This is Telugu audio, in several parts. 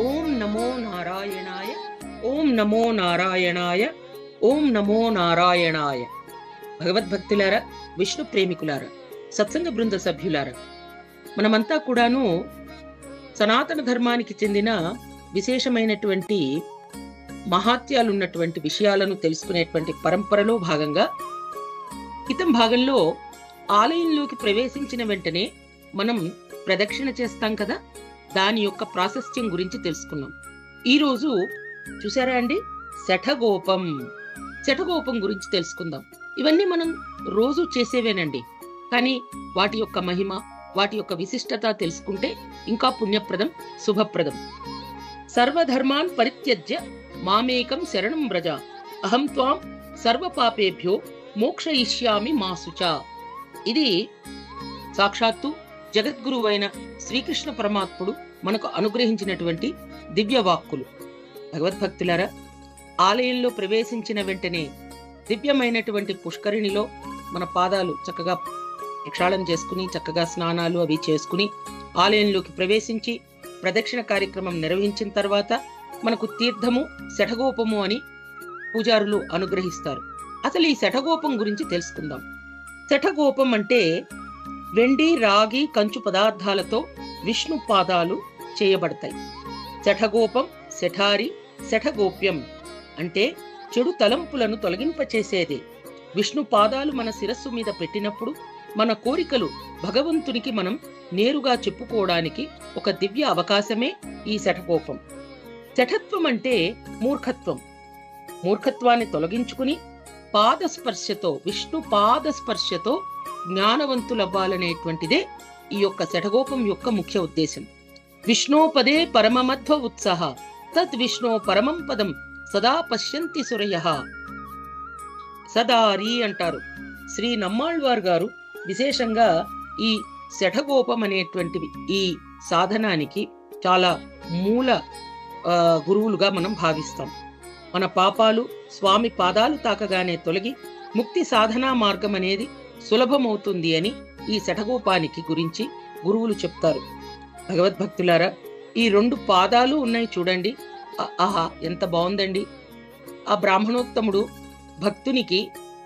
ఓం నమో నారాయణాయ, ఓం నమో నారాయణాయ, ఓం నమో నారాయణాయ. భగవద్భక్తులారా, విష్ణు ప్రేమికులారా, సత్సంగ బృంద సభ్యులారా, మనమంతా కూడాను సనాతన ధర్మానికి చెందిన విశేషమైనటువంటి మహాత్యాలున్నటువంటి విషయాలను తెలుసుకునేటువంటి పరంపరలో భాగంగా క్రితం భాగంలో ఆలయంలోకి ప్రవేశించిన వెంటనే మనం ప్రదక్షిణ చేస్తాం కదా, దాని యొక్క ప్రాశస్త్యం గురించి తెలుసుకున్నాం. ఈరోజు చూసారా అండి, శఠగోపం గురించి తెలుసుకుందాం. ఇవన్నీ మనం రోజు చేసేవేనండి, కానీ వాటి యొక్క మహిమ, వాటి యొక్క విశిష్టత తెలుసుకుంటే ఇంకా పుణ్యప్రదం, శుభప్రదం. సర్వధర్మాన్ పరిత్యజ్య మామేకం శరణం వ్రజ, అహం త్వాం సర్వపాపేభ్యో మోక్షయిష్యామి మా శుచా. ఇది సాక్షాత్తు జగద్గురువైన శ్రీకృష్ణ పరమాత్ముడు మనకు అనుగ్రహించినటువంటి దివ్య వాక్కులు. భగవద్భక్తులారా, ఆలయంలో ప్రవేశించిన వెంటనే దివ్యమైనటువంటి పుష్కరిణిలో మన పాదాలు చక్కగా ప్రక్షాళన చేసుకుని, చక్కగా స్నానాలు అవి చేసుకుని ఆలయంలోకి ప్రవేశించి ప్రదక్షిణ కార్యక్రమం నిర్వహించిన తర్వాత మనకు తీర్థము, శఠగోపము అని పూజారులు అనుగ్రహిస్తారు. అసలు ఈ శఠగోపం గురించి తెలుసుకుందాం. శఠగోపం అంటే వెండి, రాగి, కంచు పదార్థాలతో విష్ణు పాదాలు చేయబడతాయి. శఠగోపం, శఠారి, శఠగోప్యం అంటే చెడు తలంపులను తొలగింపచేసేదే. విష్ణు పాదాలు మన శిరస్సు మీద పెట్టినప్పుడు మన కోరికలు భగవంతునికి మనం నేరుగా చెప్పుకోవడానికి ఒక దివ్య అవకాశమే ఈ శఠగోపం. శఠత్వం అంటే మూర్ఖత్వం. మూర్ఖత్వాన్ని తొలగించుకుని పాదస్పర్శతో, విష్ణు పాదస్పర్శతో జ్ఞానవంతులవ్వాలనేటువంటిదే ఈ యొక్క శఠగోపం యొక్క ముఖ్య ఉద్దేశం. విష్ణోపదే పరమమధ్వ ఉత్సాహ తద్ విష్ణో పరమం పదం సదా పశ్యంతి సురయః. సదారి అంటారు. శ్రీ నమ్మాళ్వార్ గారు విశేషంగా ఈ శఠగోపం అనేటువంటివి ఈ సాధనానికి చాలా మూల గురువులుగా మనం భావిస్తాం. మన పాపాలు స్వామి పాదాలు తాకగానే తొలగి ముక్తి సాధనా మార్గం అనేది సులభమవుతుంది అని ఈ శఠగోపానికి గురించి గురువులు చెప్తారు. భగవద్భక్తులారా, ఈ 2 పాదాలు ఉన్నాయి చూడండి. ఆహా, ఎంత బాగుందండి. ఆ బ్రాహ్మణోత్తముడు భక్తునికి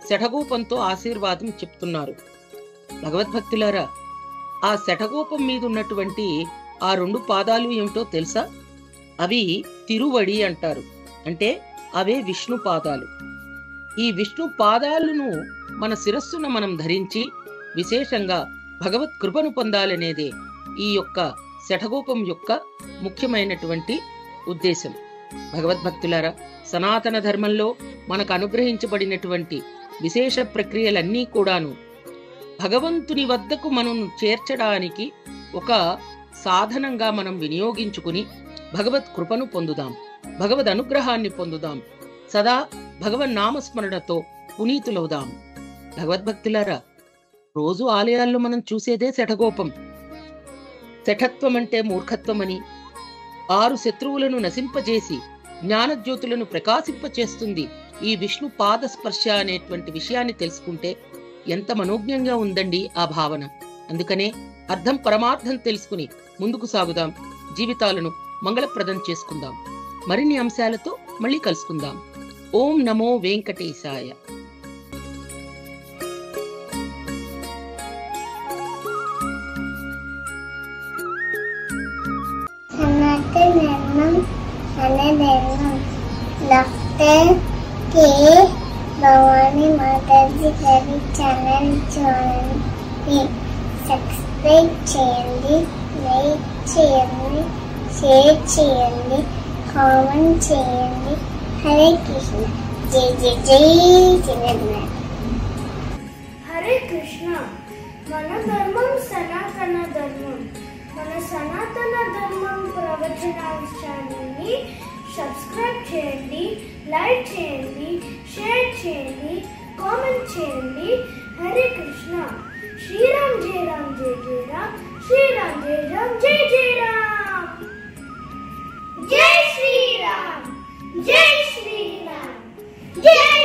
శఠగోపంతో ఆశీర్వాదం చెప్తున్నారు. భగవద్భక్తులారా, ఆ శఠగోపం మీద ఉన్నటువంటి ఆ 2 పాదాలు ఏమిటో తెలుసా? అవి తిరువడి అంటారు. అంటే అవే విష్ణు పాదాలు. ఈ విష్ణు పాదాలను మన శిరస్సున మనం ధరించి విశేషంగా భగవత్ కృపను పొందాలనేదే ఈ యొక్క శఠగోపం యొక్క ముఖ్యమైనటువంటి ఉద్దేశం. భగవద్భక్తులారా, సనాతన ధర్మంలో మనకు అనుగ్రహించబడినటువంటి విశేష ప్రక్రియలన్నీ కూడాను భగవంతుని వద్దకు మనం చేర్చడానికి ఒక సాధనంగా మనం వినియోగించుకుని భగవత్ కృపను పొందుదాం, భగవద్ అనుగ్రహాన్ని పొందుదాం, సదా భగవన్ నామస్మరణతో పునీతులవుదాం. భగవద్భక్తులారా, రోజు ఆలయాల్లో మనం చూసేదే శఠగోపం. శఠత్వం అంటే మూర్ఖత్వమని, 6 శత్రువులను నశింపజేసి జ్ఞానజ్యోతులను ప్రకాశింపచేస్తుంది ఈ విష్ణు పాద స్పర్శ అనేటువంటి విషయాన్ని తెలుసుకుంటే ఎంత మనోజ్ఞంగా ఉందండి ఆ భావన. అందుకనే అర్థం పరమార్థం తెలుసుకుని ముందుకు సాగుదాం, జీవితాలను మంగళప్రదం చేసుకుందాం. మరిన్ని అంశాలతో మళ్ళీ కలుసుకుందాం. ఓం నమో వెంకటేశాయ. డాక్టర్ కే భవానీ మాతాజీ గారి ఛానల్ చూడండి, సబ్స్క్రైబ్ చేయండి, లైక్ చేయండి, షేర్ చేయండి, కామెంట్ చేయండి. హరే కృష్ణ. జై జై జై జగన్నాథ్. హరే కృష్ణ. మన ధర్మం సనాతన ధర్మం. మన సనాతన ధర్మం ప్రవచనాంశాన్ని సబ్స్క్రైబ్ చేయండి, లైక్ చేయండి, షేర్ చేయండి, కామెంట్ చేయండి. హరే కృష్ణ. శ్రీరామ్ జయ రామ్ జయ జయ రామ్, శ్రీరామ్ జయ రామ్ జయ జయ రామ్. జై శ్రీరామ్, జై శ్రీరామ్, జై